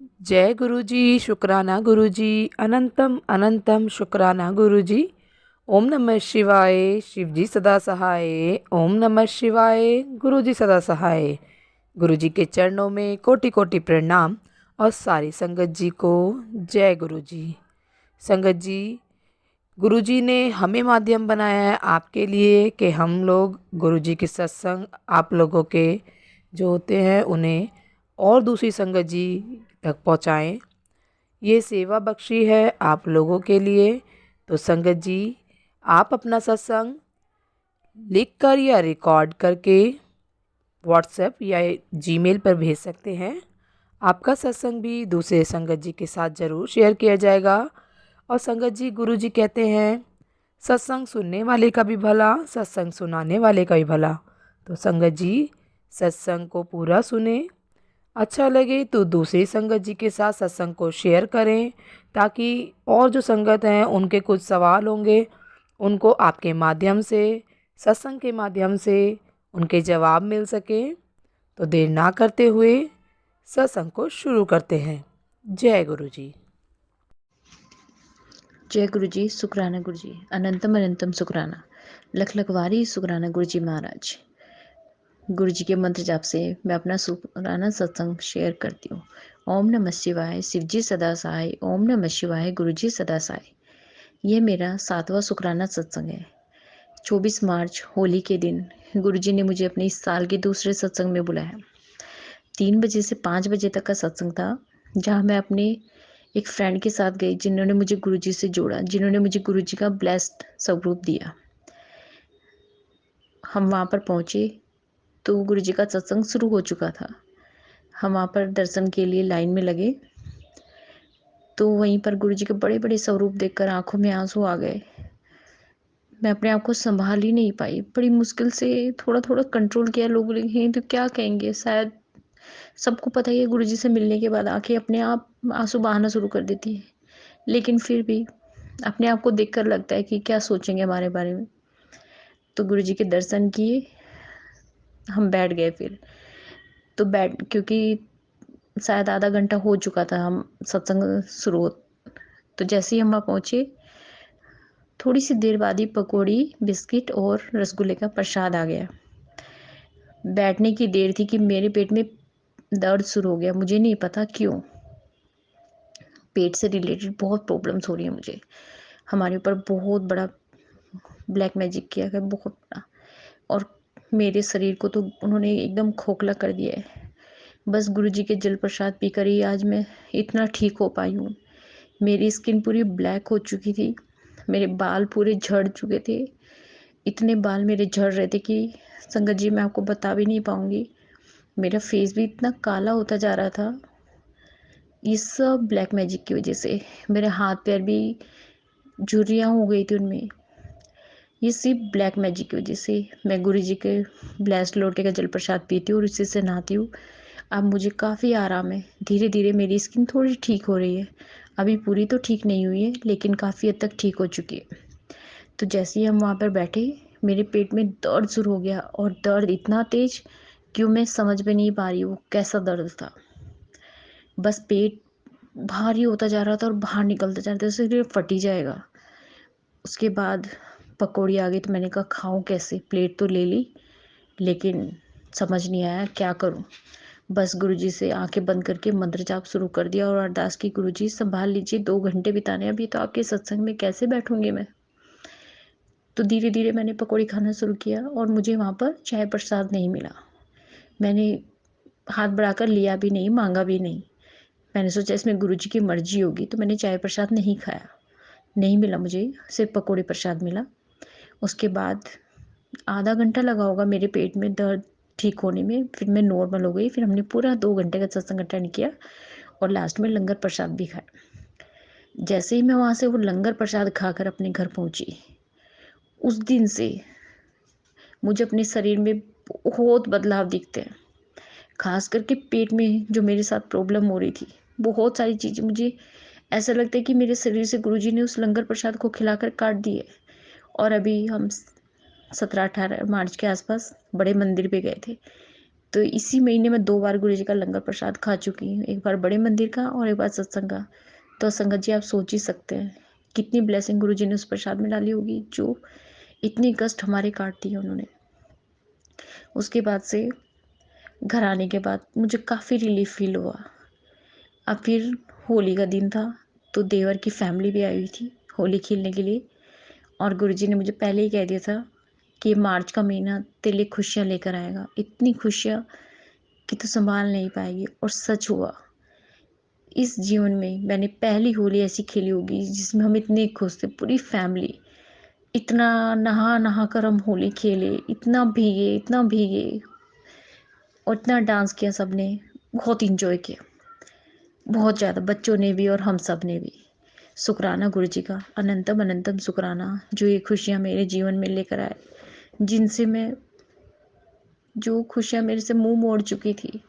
जय गुरु जी, शुक्राना गुरु जी, अनंतम अनंतम शुक्राना गुरु जी। ओम नमः शिवाय, शिव जी सदा सहाय। ओम नमः शिवाय, गुरु जी सदा सहाय। गुरु जी के चरणों में कोटि कोटि प्रणाम और सारी संगत जी को जय गुरु जी। संगत जी, गुरु जी ने हमें माध्यम बनाया है आपके लिए कि हम लोग गुरु जी के सत्संग आप लोगों के जो होते हैं उन्हें और दूसरी संगत जी तक पहुँचाएँ। ये सेवा बख्शी है आप लोगों के लिए। तो संगत जी, आप अपना सत्संग लिख कर या रिकॉर्ड करके व्हाट्सएप या जीमेल पर भेज सकते हैं। आपका सत्संग भी दूसरे संगत जी के साथ ज़रूर शेयर किया जाएगा। और संगत जी, गुरु जी कहते हैं सत्संग सुनने वाले का भी भला, सत्संग सुनाने वाले का भी भला। तो संगत जी, सत्संग को पूरा सुने, अच्छा लगे तो दूसरी संगत जी के साथ सत्संग को शेयर करें, ताकि और जो संगत हैं उनके कुछ सवाल होंगे, उनको आपके माध्यम से, सत्संग के माध्यम से उनके जवाब मिल सके। तो देर ना करते हुए सत्संग को शुरू करते हैं। जय गुरु जी। जय गुरु जी, शुक्राना गुरु जी, अनंतम अनंतम शुक्राना, लख लखवारी शुक्राना गुरु जी महाराज। गुरु जी के मंत्र जाप से मैं अपना शुक्राना सत्संग शेयर करती हूँ। ओम नमः शिवाय, शिव जी सदा सहाय। ओम नमः शिवाय, गुरु जी सदा सहाय। ये मेरा 7वां शुक्राना सत्संग है। 24 मार्च होली के दिन गुरु जी ने मुझे अपने इस साल के दूसरे सत्संग में बुलाया। 3 बजे से 5 बजे तक का सत्संग था, जहाँ मैं अपने एक फ्रेंड के साथ गई, जिन्होंने मुझे गुरु जी से जोड़ा, जिन्होंने मुझे गुरु जी का ब्लेस्ड स्वरूप दिया। हम वहाँ पर पहुँचे तो गुरु जी का सत्संग शुरू हो चुका था। हम वहाँ पर दर्शन के लिए लाइन में लगे तो वहीं पर गुरु जी के बड़े बड़े स्वरूप देखकर आंखों में आंसू आ गए। मैं अपने आप को संभाल ही नहीं पाई, बड़ी मुश्किल से थोड़ा थोड़ा कंट्रोल किया। लोग बोले हैं तो क्या कहेंगे, शायद सबको पता ही है गुरु जी से मिलने के बाद आंखें अपने आप आंसू बहाना शुरू कर देती है, लेकिन फिर भी अपने आप को देखकर लगता है कि क्या सोचेंगे हमारे बारे में। तो गुरु जी के दर्शन किए, हम बैठ गए। फिर तो बैठ, क्योंकि शायद आधा घंटा हो चुका था हम सत्संग शुरू तो जैसे ही हम वहाँ पहुँचे, थोड़ी सी देर बाद ही पकौड़ी, बिस्किट और रसगुल्ले का प्रसाद आ गया। बैठने की देर थी कि मेरे पेट में दर्द शुरू हो गया, मुझे नहीं पता क्यों। पेट से रिलेटेड बहुत प्रॉब्लम्स हो रही है मुझे। हमारे ऊपर बहुत बड़ा ब्लैक मैजिक किया गया, बहुत बड़ा। और मेरे शरीर को तो उन्होंने एकदम खोखला कर दिया है। बस गुरु जी के जल प्रसाद पीकर ही आज मैं इतना ठीक हो पाई हूँ। मेरी स्किन पूरी ब्लैक हो चुकी थी, मेरे बाल पूरे झड़ चुके थे। इतने बाल मेरे झड़ रहे थे कि संगत जी मैं आपको बता भी नहीं पाऊँगी। मेरा फेस भी इतना काला होता जा रहा था, ये सब ब्लैक मैजिक की वजह से। मेरे हाथ पैर भी झुर्रियाँ हो गई थी उनमें, ये सिर्फ ब्लैक मैजिक की वजह से। मैं गुरु जी के ब्लेस्ड लोटे का जल प्रसाद पीती हूँ और उसी से नहाती हूँ। अब मुझे काफ़ी आराम है, धीरे धीरे मेरी स्किन थोड़ी ठीक हो रही है। अभी पूरी तो ठीक नहीं हुई है, लेकिन काफ़ी हद तक ठीक हो चुकी है। तो जैसे ही हम वहाँ पर बैठे, मेरे पेट में दर्द शुरू हो गया, और दर्द इतना तेज क्यों मैं समझ में नहीं पा रही हूँ कैसा दर्द था। बस पेट भारी होता जा रहा था और बाहर निकलता जा रहा था, जैसे फट ही जाएगा। उसके बाद पकौड़ी आ गई तो मैंने कहा खाऊं कैसे, प्लेट तो ले ली, लेकिन समझ नहीं आया क्या करूं। बस गुरुजी से आंखें बंद करके मंत्र जाप शुरू कर दिया और अरदास की, गुरुजी संभाल लीजिए, 2 घंटे बिताने, अभी तो आपके सत्संग में कैसे बैठूंगी मैं। तो धीरे धीरे मैंने पकौड़ी खाना शुरू किया और मुझे वहाँ पर चाय प्रसाद नहीं मिला। मैंने हाथ बढ़ाकर लिया भी नहीं, मांगा भी नहीं। मैंने सोचा इसमें गुरुजी की मर्जी होगी, तो मैंने चाय प्रसाद नहीं खाया। नहीं मिला मुझे, सिर्फ पकौड़ी प्रसाद मिला। उसके बाद आधा घंटा लगा होगा मेरे पेट में दर्द ठीक होने में, फिर मैं नॉर्मल हो गई। फिर हमने पूरा 2 घंटे का सत्संग अटेंड किया और लास्ट में लंगर प्रसाद भी खाया। जैसे ही मैं वहाँ से वो लंगर प्रसाद खाकर अपने घर पहुँची, उस दिन से मुझे अपने शरीर में बहुत बदलाव दिखते हैं। खास करके पेट में जो मेरे साथ प्रॉब्लम हो रही थी, बहुत सारी चीज़ें, मुझे ऐसा लगता है कि मेरे शरीर से गुरुजी ने उस लंगर प्रसाद को खिलाकर काट दिए। और अभी हम 17-18 मार्च के आसपास बड़े मंदिर पे गए थे। तो इसी महीने में 2 बार गुरुजी का लंगर प्रसाद खा चुकी हूँ, एक बार बड़े मंदिर का और एक बार सत्संग का। तो संगत जी आप सोच ही सकते हैं कितनी ब्लेसिंग गुरुजी ने उस प्रसाद में डाली होगी, जो इतनी कष्ट हमारे काट दिए उन्होंने। उसके बाद से घर आने के बाद मुझे काफ़ी रिलीफ फील हुआ। अब फिर होली का दिन था, तो देवर की फैमिली भी आई हुई थी होली खेलने के लिए, और गुरुजी ने मुझे पहले ही कह दिया था कि मार्च का महीना तेरे लिए खुशियाँ लेकर आएगा, इतनी खुशियाँ कि तू संभाल नहीं पाएगी। और सच हुआ, इस जीवन में मैंने पहली होली ऐसी खेली होगी जिसमें हम इतने खुश थे, पूरी फैमिली। इतना नहा नहा कर हम होली खेले, इतना भीगे और इतना डांस किया सबने, बहुत इंजॉय किया, बहुत ज़्यादा, बच्चों ने भी और हम सब ने भी। शुक्राना गुरुजी का, अनंतम अनंतम शुक्राना, जो ये खुशियाँ मेरे जीवन में लेकर आए, जिनसे मैं जो खुशियाँ मेरे से मुंह मोड़ चुकी थी,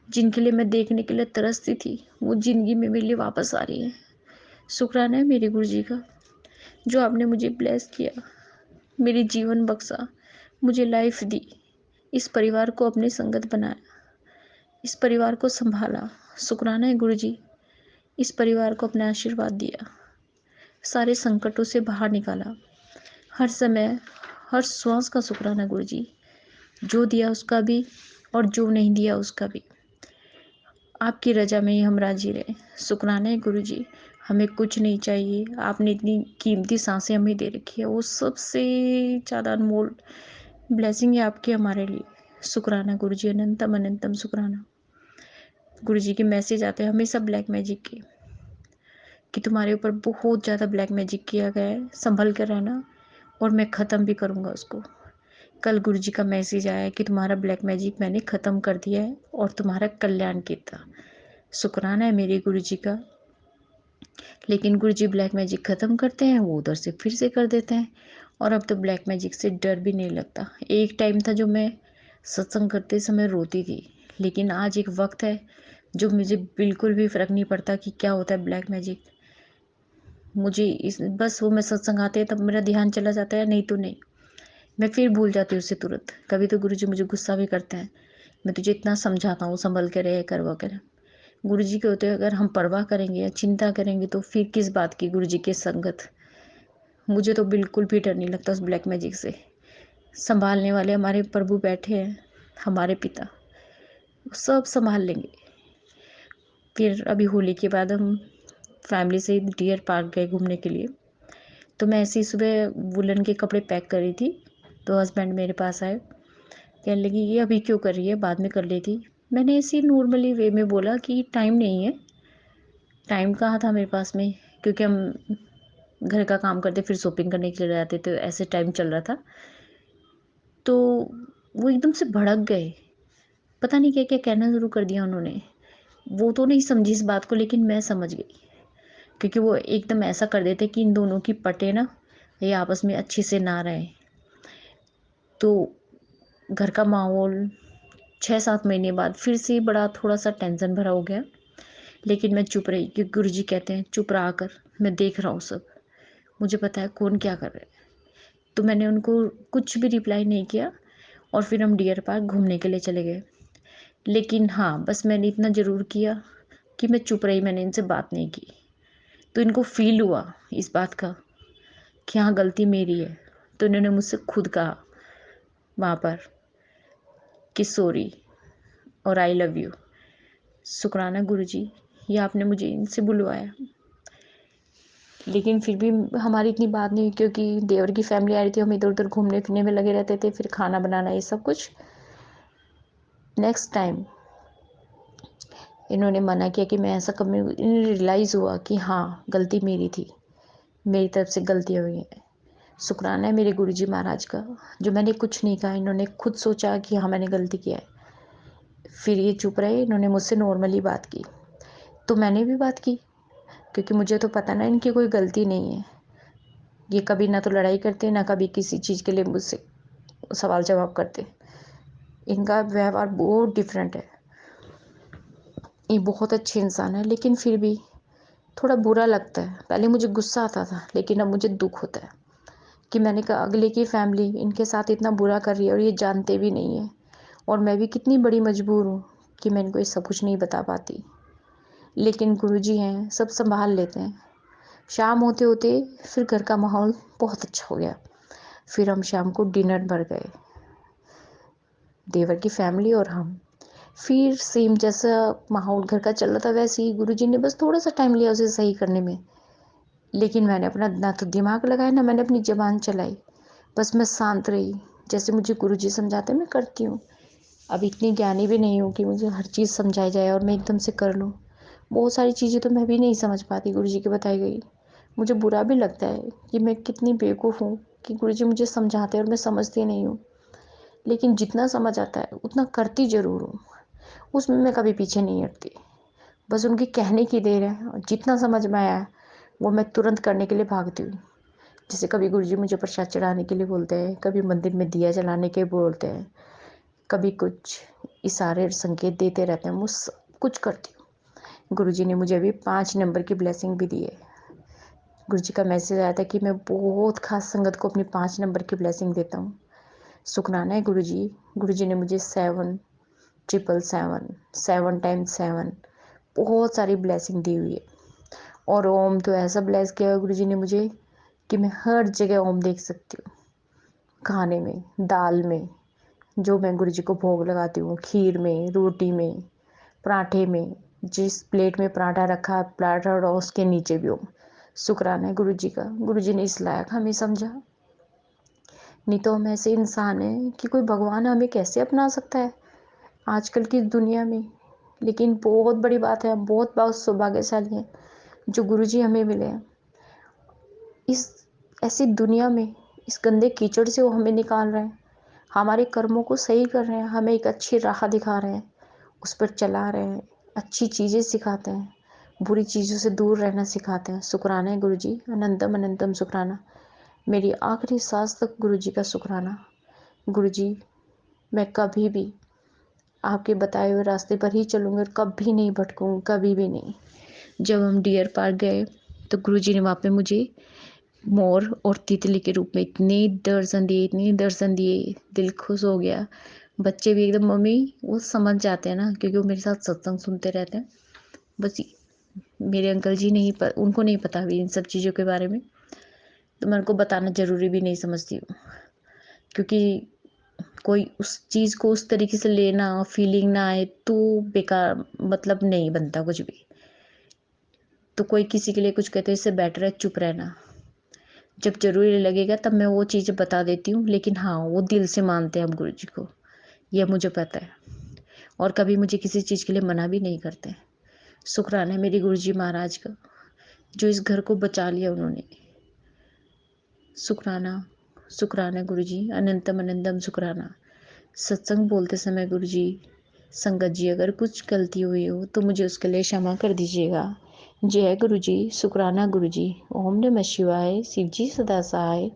जिनके लिए मैं देखने के लिए तरसती थी, वो ज़िंदगी में मेरे लिए वापस आ रही है। शुक्राना है मेरे गुरुजी का, जो आपने मुझे ब्लेस किया, मेरी जीवन बख्शा, मुझे लाइफ दी, इस परिवार को अपनी संगत बनाया, इस परिवार को संभाला। शुक्राना है गुरुजी, इस परिवार को अपना आशीर्वाद दिया, सारे संकटों से बाहर निकाला। हर समय, हर श्वास का शुक्राना गुरुजी, जो दिया उसका भी और जो नहीं दिया उसका भी। आपकी रजा में ही हम राजी रहे। शुक्राना है गुरुजी, हमें कुछ नहीं चाहिए, आपने इतनी कीमती सांसें हमें दे रखी है, वो सबसे ज़्यादा अनमोल ब्लेसिंग है आपकी हमारे लिए। शुक्राना गुरुजी, अनंतम अनंतम शुक्राना। गुरुजी के मैसेज आते हैं हमेशा ब्लैक मैजिक के, कि तुम्हारे ऊपर बहुत ज़्यादा ब्लैक मैजिक किया गया है, संभल कर रहना, और मैं ख़त्म भी करूँगा उसको। कल गुरुजी का मैसेज आया कि तुम्हारा ब्लैक मैजिक मैंने ख़त्म कर दिया है और तुम्हारा कल्याण किया। शुक्राना है मेरे गुरुजी का। लेकिन गुरुजी ब्लैक मैजिक ख़त्म करते हैं, वो उधर से फिर से कर देते हैं, और अब तो ब्लैक मैजिक से डर भी नहीं लगता। एक टाइम था जो मैं सत्संग करते समय रोती थी, लेकिन आज एक वक्त है जो मुझे बिल्कुल भी फ़र्क नहीं पड़ता कि क्या होता है ब्लैक मैजिक। मुझे इस बस वो मैं सत्संग आते हैं तब मेरा ध्यान चला जाता है, नहीं तो नहीं, मैं फिर भूल जाती हूँ उसे तुरंत। कभी तो गुरुजी मुझे गुस्सा भी करते हैं, मैं तुझे इतना समझाता हूँ, संभल के रहे कर वगैरह। गुरुजी के होते अगर हम परवाह करेंगे या चिंता करेंगे तो फिर किस बात की गुरुजी की संगत। मुझे तो बिल्कुल भी डर नहीं लगता उस ब्लैक मैजिक से। संभालने वाले हमारे प्रभु बैठे हैं, हमारे पिता, वो सब संभाल लेंगे। फिर अभी होली के बाद हम फैमिली से डियर पार्क गए घूमने के लिए। तो मैं ऐसे ही सुबह वुलन के कपड़े पैक कर रही थी, तो हस्बैंड मेरे पास आए, कहने लगी ये अभी क्यों कर रही है, बाद में कर लेती। मैंने ऐसे ही नॉर्मली वे में बोला कि टाइम नहीं है। टाइम कहाँ था मेरे पास में, क्योंकि हम घर का काम करते फिर शॉपिंग करने के लिए जाते, तो ऐसे टाइम चल रहा था। तो वो एकदम से भड़क गए, पता नहीं क्या क्या कहना शुरू कर दिया उन्होंने। वो तो नहीं समझी इस बात को, लेकिन मैं समझ गई, क्योंकि वो एकदम ऐसा कर देते कि इन दोनों की पटे ना, ये आपस में अच्छे से ना रहे। तो घर का माहौल 6-7 महीने बाद फिर से बड़ा थोड़ा सा टेंशन भरा हो गया। लेकिन मैं चुप रही, क्योंकि गुरुजी कहते हैं चुप रहा कर, मैं देख रहा हूँ सब, मुझे पता है कौन क्या कर रहा है। तो मैंने उनको कुछ भी रिप्लाई नहीं किया, और फिर हम डियर पार्क घूमने के लिए चले गए। लेकिन हाँ, बस मैंने इतना ज़रूर किया कि मैं चुप रही, मैंने इनसे बात नहीं की। तो इनको फील हुआ इस बात का कि हाँ गलती मेरी है। तो इन्होंने मुझसे खुद कहा वहाँ पर कि सॉरी और आई लव यू। शुक्राना गुरुजी, ये आपने मुझे इनसे बुलवाया। लेकिन फिर भी हमारी इतनी बात नहीं हुई, क्योंकि देवर की फैमिली आ रही थी, हम इधर उधर घूमने फिरने में लगे रहते थे, फिर खाना बनाना ये सब कुछ। नेक्स्ट टाइम इन्होंने मना किया कि मैं ऐसा कभी, इन्हें रियलाइज़ हुआ कि हाँ गलती मेरी थी, मेरी तरफ से गलती हुई है। शुक्राना है मेरे गुरुजी महाराज का, जो मैंने कुछ नहीं कहा, इन्होंने खुद सोचा कि हाँ मैंने गलती किया है। फिर ये चुप रहे, इन्होंने मुझसे नॉर्मली बात की, तो मैंने भी बात की, क्योंकि मुझे तो पता ना इनकी कोई गलती नहीं है। ये कभी ना तो लड़ाई करते, ना कभी किसी चीज़ के लिए मुझसे सवाल जवाब करते। इनका व्यवहार बहुत डिफरेंट है। ये बहुत अच्छे इंसान है, लेकिन फिर भी थोड़ा बुरा लगता है। पहले मुझे गुस्सा आता था, लेकिन अब मुझे दुख होता है कि मैंने कहा अगले की फैमिली इनके साथ इतना बुरा कर रही है और ये जानते भी नहीं है, और मैं भी कितनी बड़ी मजबूर हूँ कि मैं इनको ये सब कुछ नहीं बता पाती। लेकिन गुरुजी हैं, सब संभाल लेते हैं। शाम होते होते फिर घर का माहौल बहुत अच्छा हो गया। फिर हम शाम को डिनर पर गए, देवर की फैमिली और हम। फिर सेम जैसा माहौल घर का चल रहा था वैसे ही गुरुजी ने बस थोड़ा सा टाइम लिया उसे सही करने में। लेकिन मैंने अपना ना तो दिमाग लगाया, ना मैंने अपनी ज़बान चलाई। बस मैं शांत रही, जैसे मुझे गुरुजी समझाते मैं करती हूँ। अब इतनी ज्ञानी भी नहीं हूँ कि मुझे हर चीज़ समझाई जाए और मैं एकदम से कर लूँ। बहुत सारी चीज़ें तो मैं भी नहीं समझ पाती गुरुजी की बताई गई। मुझे बुरा भी लगता है कि मैं कितनी बेवकूफ़ हूँ कि गुरुजी मुझे समझाते हैं और मैं समझती नहीं हूँ। लेकिन जितना समझ आता है उतना करती ज़रूर हूँ। उसमें मैं कभी पीछे नहीं हटती। बस उनके कहने की देर है और जितना समझ में आया है वो मैं तुरंत करने के लिए भागती हूँ। जैसे कभी गुरुजी मुझे प्रसाद चढ़ाने के लिए बोलते हैं, कभी मंदिर में दिया जलाने के बोलते हैं, कभी कुछ इशारे और संकेत देते रहते हैं, मैं सब कुछ करती हूँ। गुरुजी ने मुझे अभी 5 नंबर की ब्लेसिंग भी दी है। गुरुजी का मैसेज आया था कि मैं बहुत खास संगत को अपनी 5 नंबर की ब्लेसिंग देता हूँ। शुक्राना है गुरुजी। गुरुजी ने मुझे 7 ट्रिपल 7 7 टाइम्स 7 बहुत सारी ब्लेसिंग दी हुई है। और ओम तो ऐसा ब्लेस किया है गुरुजी ने मुझे कि मैं हर जगह ओम देख सकती हूँ। खाने में, दाल में, जो मैं गुरुजी को भोग लगाती हूँ, खीर में, रोटी में, पराठे में, जिस प्लेट में पराठा रखा है पराठा और उसके नीचे भी ओम। शुक्राना है गुरुजी का, गुरुजी ने इस लायक हमें समझा। नहीं तो हम ऐसे इंसान हैं कि कोई भगवान हमें कैसे अपना सकता है आजकल की दुनिया में। लेकिन बहुत बड़ी बात है, हम बहुत सौभाग्यशाली हैं जो गुरुजी हमें मिले हैं। इस ऐसी दुनिया में, इस गंदे कीचड़ से वो हमें निकाल रहे हैं, हमारे कर्मों को सही कर रहे हैं, हमें एक अच्छी राह दिखा रहे हैं, उस पर चला रहे हैं, अच्छी चीज़ें सिखाते हैं, बुरी चीज़ों से दूर रहना सिखाते हैं। शुक्राना है गुरुजी, अनंतम अनंतम शुक्राना। मेरी आखिरी सांस तक गुरुजी का शुक्राना। गुरुजी, मैं कभी भी आपके बताए हुए रास्ते पर ही चलूँगी और कभी नहीं भटकूँगी, कभी भी नहीं। जब हम डियर पार्क गए तो गुरुजी ने वहाँ पे मुझे मोर और तितली के रूप में इतने दर्शन दिए, इतने दर्शन दिए, दिल खुश हो गया। बच्चे भी एकदम मम्मी वो समझ जाते हैं ना, क्योंकि वो मेरे साथ सत्संग सुनते रहते हैं। बस मेरे अंकल जी नहीं उनको नहीं पता अभी इन सब चीज़ों के बारे में, तो मैं उनको बताना ज़रूरी भी नहीं समझती हूँ। क्योंकि कोई उस चीज़ को उस तरीके से लेना, फीलिंग ना आए तो बेकार, मतलब नहीं बनता कुछ भी। तो कोई किसी के लिए कुछ कहते हैं इससे बेटर है चुप रहना। जब ज़रूरी लगेगा तब मैं वो चीज़ें बता देती हूँ, लेकिन हाँ, वो दिल से मानते हैं अब गुरुजी को, ये मुझे पता है। और कभी मुझे किसी चीज़ के लिए मना भी नहीं करते। शुक्राना है मेरे गुरुजी महाराज का, जो इस घर को बचा लिया उन्होंने। शुक्राना, शुक्राना गुरुजी, अनंतम अनंतम शुक्राना। सत्संग बोलते समय गुरुजी, संगत जी अगर कुछ गलती हुई हो तो मुझे उसके लिए क्षमा कर दीजिएगा। जय गुरुजी, शुक्राना गुरुजी। ओम नमः शिवाय, शिव जी सदा सहाय।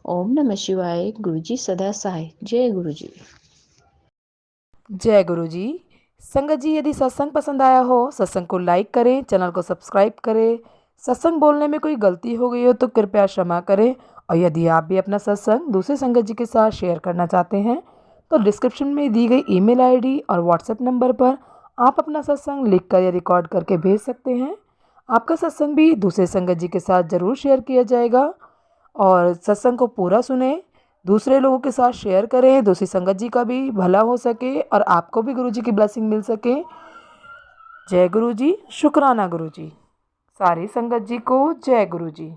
ओम नमः शिवाय, गुरुजी सदा सहाय। जय गुरुजी। जय गुरु जी। संगत जी, यदि सत्संग पसंद आया हो, सत्संग को लाइक करें, चैनल को सब्सक्राइब करें। सत्संग बोलने में कोई गलती हो गई हो तो कृपया क्षमा करें। और यदि आप भी अपना सत्संग दूसरे संगत जी के साथ शेयर करना चाहते हैं तो डिस्क्रिप्शन में दी गई ईमेल आईडी और व्हाट्सएप नंबर पर आप अपना सत्संग लिखकर या रिकॉर्ड करके भेज सकते हैं। आपका सत्संग भी दूसरे संगत जी के साथ ज़रूर शेयर किया जाएगा। और सत्संग को पूरा सुने, दूसरे लोगों के साथ शेयर करें, दूसरी संगत जी का भी भला हो सके और आपको भी गुरु जी की ब्लेसिंग मिल सके। जय गुरु जी, शुक्राना गुरु जी। सारी संगत जी को जय गुरु जी।